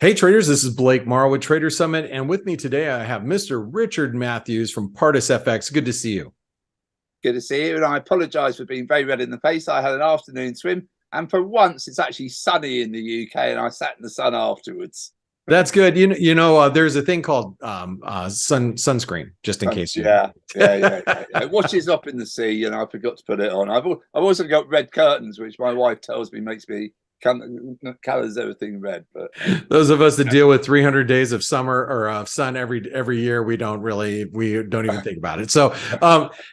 Hey traders, this is Blake Morrow with Trader Summit, and with me today I have Mr. Richard Matthews from Pardus FX. Good to see you. Good to see you, and I apologise for being very red in the face. I had an afternoon swim, and for once it's actually sunny in the UK, and I sat in the sun afterwards. That's good. There's a thing called sunscreen, just in case. Yeah. It washes up in the sea, and I forgot to put it on. I've also got red curtains, which my wife tells me makes me colors everything red. But those of us that deal with 300 days of summer or sun every year, we don't even think about it. So,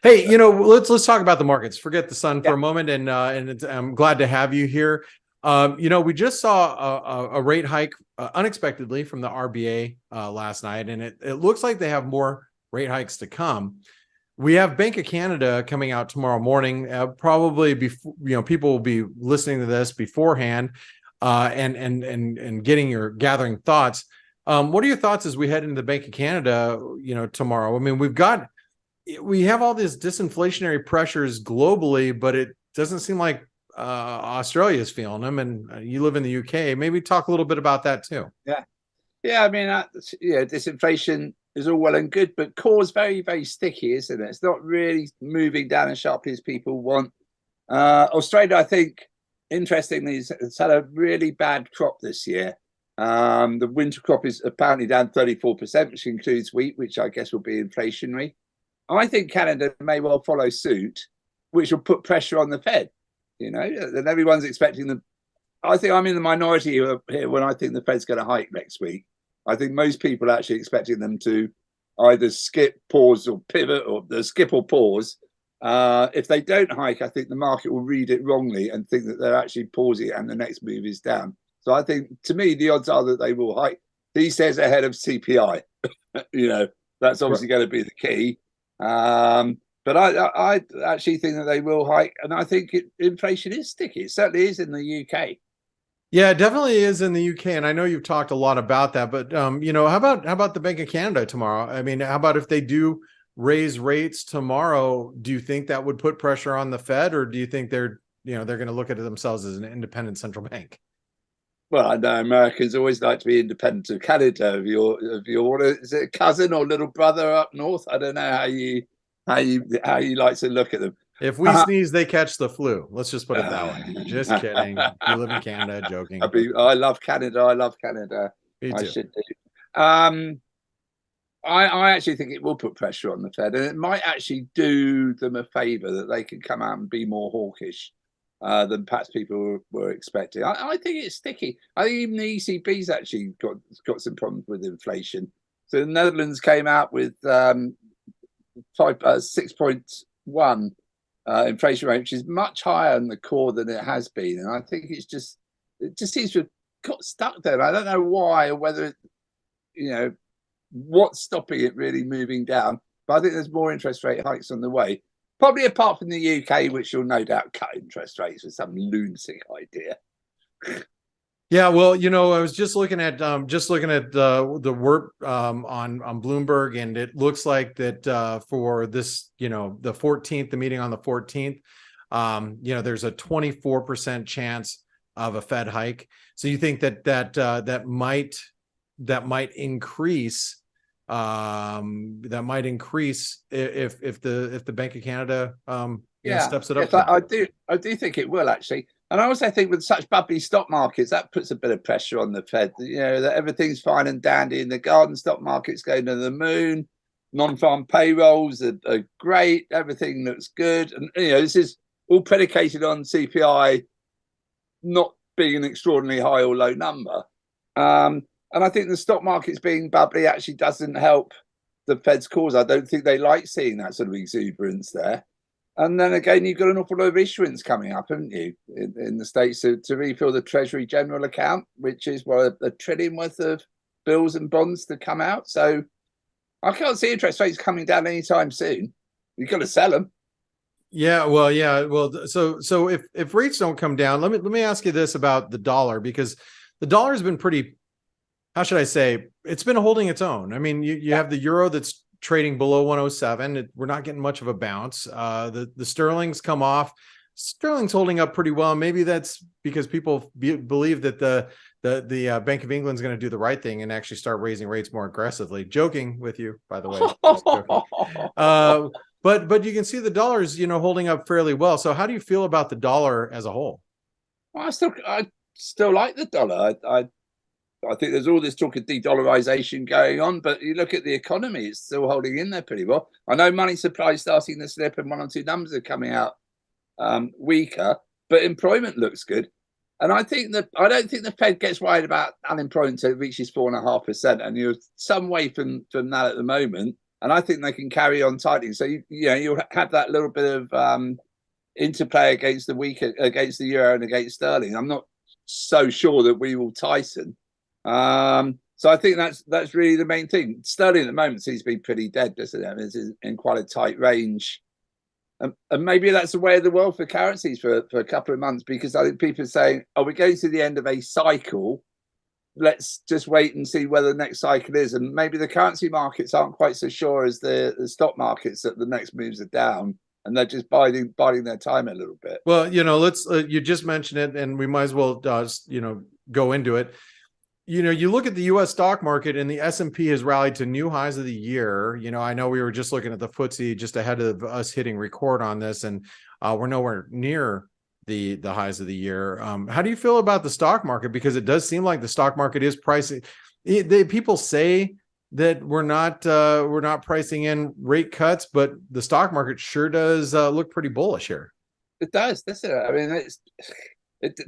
hey, let's talk about the markets. Forget the sun for a moment, and I'm glad to have you here. We just saw a rate hike unexpectedly from the RBA last night, and it looks like they have more rate hikes to come. We have Bank of Canada coming out tomorrow morning. Probably before, people will be listening to this beforehand and gathering thoughts. What are your thoughts as we head into the Bank of Canada, tomorrow? I mean, we have all these disinflationary pressures globally, but it doesn't seem like Australia is feeling them, and you live in the UK. Maybe talk a little bit about that too. Yeah. I mean, disinflation is all well and good, but core is very, very sticky, isn't it? It's not really moving down as sharply as people want. Australia, I think, interestingly, has had a really bad crop this year. The winter crop is apparently down 34%, which includes wheat, which I guess will be inflationary. I think Canada may well follow suit, which will put pressure on the Fed. And everyone's expecting them. I think I'm in the minority here when I think the Fed's going to hike next week. I think most people are actually expecting them to either skip, pause, or pivot, or skip or pause. If they don't hike, I think the market will read it wrongly and think that they're actually pausing and the next move is down. So I think, to me, the odds are that they will hike. These days ahead of CPI. That's obviously going to be the key. But I actually think that they will hike, and I think inflation is sticky. It certainly is in the UK. Yeah, it definitely is in the UK, and I know you've talked a lot about that. But how about the Bank of Canada tomorrow? I mean, how about if they do raise rates tomorrow? Do you think that would put pressure on the Fed, or do you think they're going to look at themselves as an independent central bank? Well, I know Americans always like to be independent of Canada. Of your is it cousin or little brother up north? I don't know how you like to look at them. If we sneeze, they catch the flu. Let's just put it that way. Just kidding. You live in Canada, joking. I love Canada. Me too. I should do. I actually think it will put pressure on the Fed, and it might actually do them a favor that they can come out and be more hawkish than perhaps people were expecting. I think it's sticky. I think even the ECB's actually got some problems with inflation. So the Netherlands came out with 6.1 inflation rate, which is much higher in the core than it has been, and I think it just seems to have got stuck there. I don't know why, or whether what's stopping it really moving down. But I think there's more interest rate hikes on the way, probably apart from the UK, which will no doubt cut interest rates with some lunatic idea. Yeah, well, I was just looking at the work on Bloomberg, and it looks like that for this, the 14th, the meeting on the 14th, there's a 24% chance of a Fed hike. So you think that might increase if the Bank of Canada steps it up? Yes, I do think it will, actually. And I also think with such bubbly stock markets, that puts a bit of pressure on the Fed. That everything's fine and dandy in the garden. Stock market's going to the moon. Non-farm payrolls are great. Everything looks good. And, this is all predicated on CPI not being an extraordinarily high or low number. And I think the stock market's being bubbly actually doesn't help the Fed's cause. I don't think they like seeing that sort of exuberance there. And then again, you've got an awful lot of issuance coming up, haven't you, in the States to refill the Treasury General account, which is $1 trillion worth of bills and bonds to come out. So I can't see interest rates coming down anytime soon. You've got to sell them. Yeah. So if rates don't come down, let me ask you this about the dollar, because the dollar has been pretty, how should I say, it's been holding its own. I mean, you have the euro that's trading below 107. We're not getting much of a bounce. The sterling's come off. Sterling's holding up pretty well. Maybe that's because people believe that the the Bank of England is going to do the right thing and actually start raising rates more aggressively. Joking with you, by the way. Just joking. But you can see the dollar's, holding up fairly well. So how do you feel about the dollar as a whole? Well, I still like the dollar. I think there's all this talk of de-dollarization going on, but you look at the economy, it's still holding in there pretty well. I know money supply is starting to slip and one or two numbers are coming out weaker, but employment looks good. And I don't think the Fed gets worried about unemployment until it reaches 4.5%, and you're some way from that at the moment. And I think they can carry on tightening. So you'll have that little bit of interplay against against the euro and against sterling. I'm not so sure that we will tighten. So I think that's really the main thing. Sterling at the moment seems to be pretty dead, doesn't it? It's in quite a tight range. And maybe that's the way of the world for currencies for a couple of months, because I think people are saying, oh, we're going to the end of a cycle. Let's just wait and see where the next cycle is. And maybe the currency markets aren't quite so sure as the stock markets that the next moves are down. And they're just biding their time a little bit. Well, let's you just mentioned it, and we might as well go into it. You look at the U.S. stock market, and the S&P has rallied to new highs of the year. I know we were just looking at the FTSE just ahead of us hitting record on this, and we're nowhere near the highs of the year. How do you feel about the stock market? Because it does seem like the stock market is pricing. People say that we're not pricing in rate cuts, but the stock market sure does look pretty bullish here. It does, doesn't it? I mean,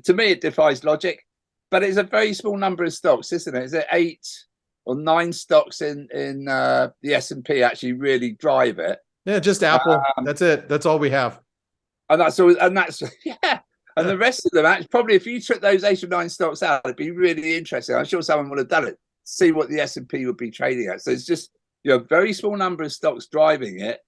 to me, it defies logic. But it's a very small number of stocks, isn't it? Is it 8 or 9 stocks in the S&P actually really drive it? Yeah, just Apple. That's it. That's all we have. And that's yeah. And the rest of them, actually, probably if you took those 8 or 9 stocks out, it'd be really interesting. I'm sure someone would have done it. See what the S&P would be trading at. So it's just a very small number of stocks driving it.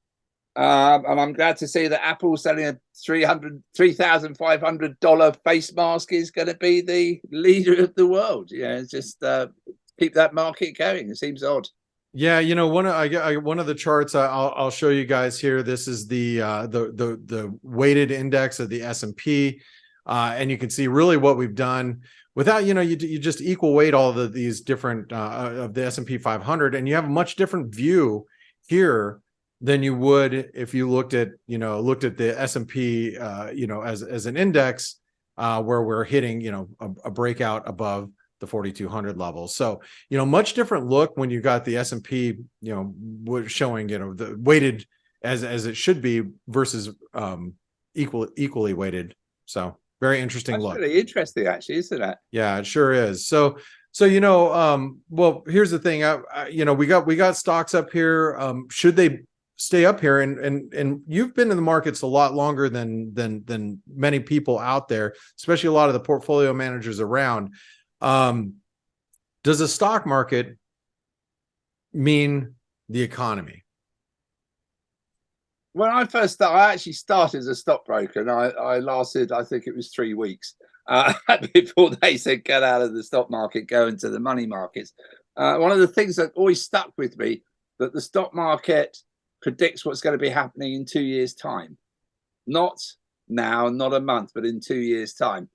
And I'm glad to see that Apple selling a $3,500 face mask is going to be the leader of the world. Just keep that market going. It seems odd. Yeah, one of the charts I'll show you guys here. This is the weighted index of the S&P, and you can see really what we've done without you just equal weight all of these different of the S&P 500, and you have a much different view here than you would if you looked at the S&P as an index where we're hitting a breakout above the 4,200 levels. So much different look when you got the S&P showing the weighted as it should be versus equally weighted. So very interesting look. Really interesting, actually, isn't it? Yeah, it sure is. So well, here's the thing. We got stocks up here. Should they stay up here? And you've been in the markets a lot longer than many people out there, especially a lot of the portfolio managers around. Does the stock market mean the economy? When I first started, I actually started as a stockbroker, and I lasted, I think it was 3 weeks before they said get out of the stock market, go into the money markets. One of the things that always stuck with me, that the stock market predicts what's going to be happening in 2 years' time, not now, not a month, but in 2 years' time.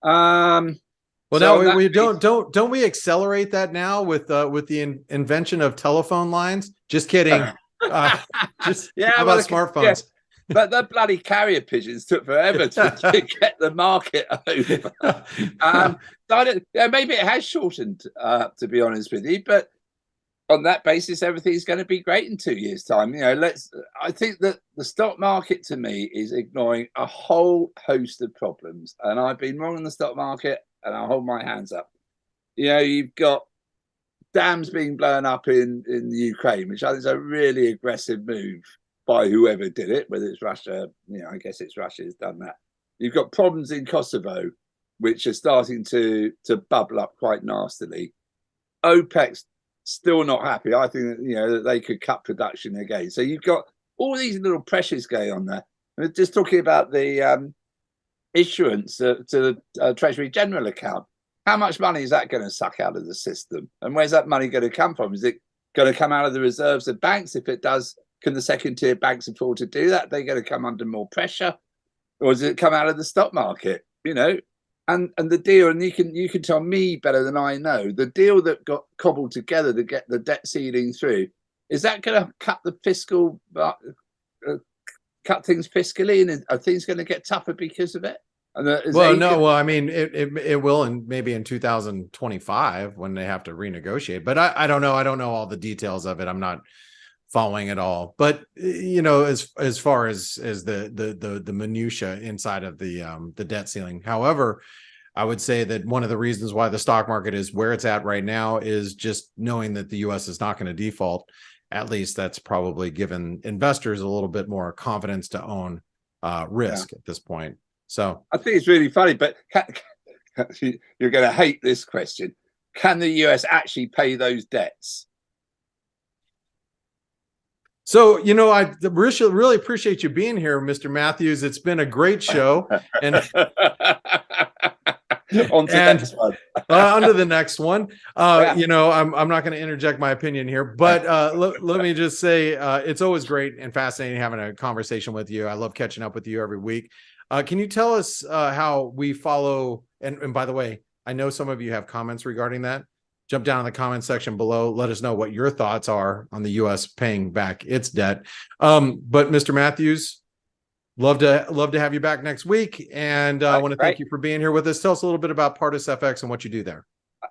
Well, now we don't we accelerate that now with the invention of telephone lines? Just kidding. How about smartphones? Yeah. But the bloody carrier pigeons took forever to get the market over. Maybe it has shortened, to be honest with you, but on that basis, everything's going to be great in 2 years' time. I think that the stock market, to me, is ignoring a whole host of problems, and I've been wrong in the stock market, and I'll hold my hands up. You've got dams being blown up in the Ukraine, which I think is a really aggressive move by whoever did it, whether it's Russia. I guess it's Russia has done that. You've got problems in Kosovo, which are starting to bubble up quite nastily. OPEC's still not happy. I think that they could cut production again. So you've got all these little pressures going on there. We're just talking about the issuance to the Treasury General account. How much money is that going to suck out of the system? And where's that money going to come from? Is it going to come out of the reserves of banks? If it does, can the second tier banks afford to do that? They're going to come under more pressure. Or does it come out of the stock market? and the deal, and you can tell me better than I know, the deal that got cobbled together to get the debt ceiling through, is that going to cut the fiscal, cut things fiscally, and are things going to get tougher because of it? And well, I mean, it will, and maybe in 2025 when they have to renegotiate. But I don't know. I don't know all the details of it. I'm not following it all. But you know, as far as the minutia inside of the debt ceiling. However, I would say that one of the reasons why the stock market is where it's at right now is just knowing that the U.S. is not going to default. At least that's probably given investors a little bit more confidence to own risk at this point. So I think it's really funny, but you're going to hate this question. Can the US actually pay those debts? So, you know, I really appreciate you being here, Mr. Matthews. It's been a great show. And on to the next one. On to the next one. You know, I'm not going to interject my opinion here, but let me just say it's always great and fascinating having a conversation with you. I love catching up with you every week. Can you tell us how we follow? And by the way, I know some of you have comments regarding that. Jump down in the comment section below. Let us know what your thoughts are on the U.S. paying back its debt. But Mr. Matthews, love to have you back next week. And I want to thank you for being here with us. Tell us a little bit about Pardus FX and what you do there.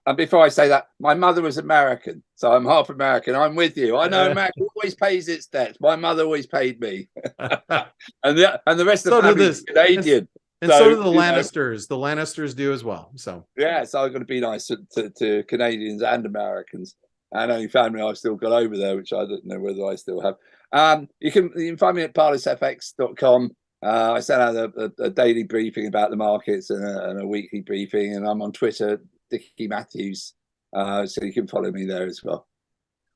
And before I say that, my mother was American, so I'm half American. I'm with you. I know America always pays its debts. My mother always paid me, and the rest of the family is Canadian. And so do the Lannisters. The Lannisters do as well. So yeah, so I've got to be nice to Canadians and Americans. And only family I've still got over there, which I don't know whether I still have. You can find me at pardusfx.com. I send out a daily briefing about the markets and a weekly briefing, and I'm on Twitter, Dickie Matthews, so you can follow me there as well.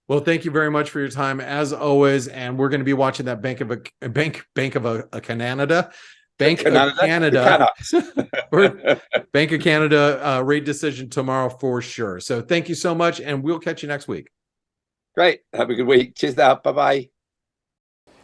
Well, thank you very much for your time as always, and we're going to be watching that Bank of Canada rate decision tomorrow for sure. So thank you so much, and we'll catch you next week. Great. Have a good week. Cheers now. Bye-bye.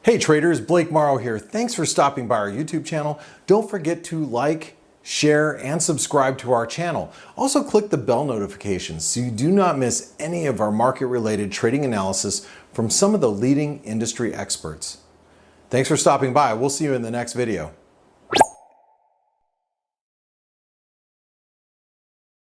Hey traders, Blake Morrow here. Thanks for stopping by our YouTube channel. Don't forget to like, share, and subscribe to our channel. Also click the bell notifications so you do not miss any of our market-related trading analysis from some of the leading industry experts. Thanks for stopping by. We'll see you in the next video.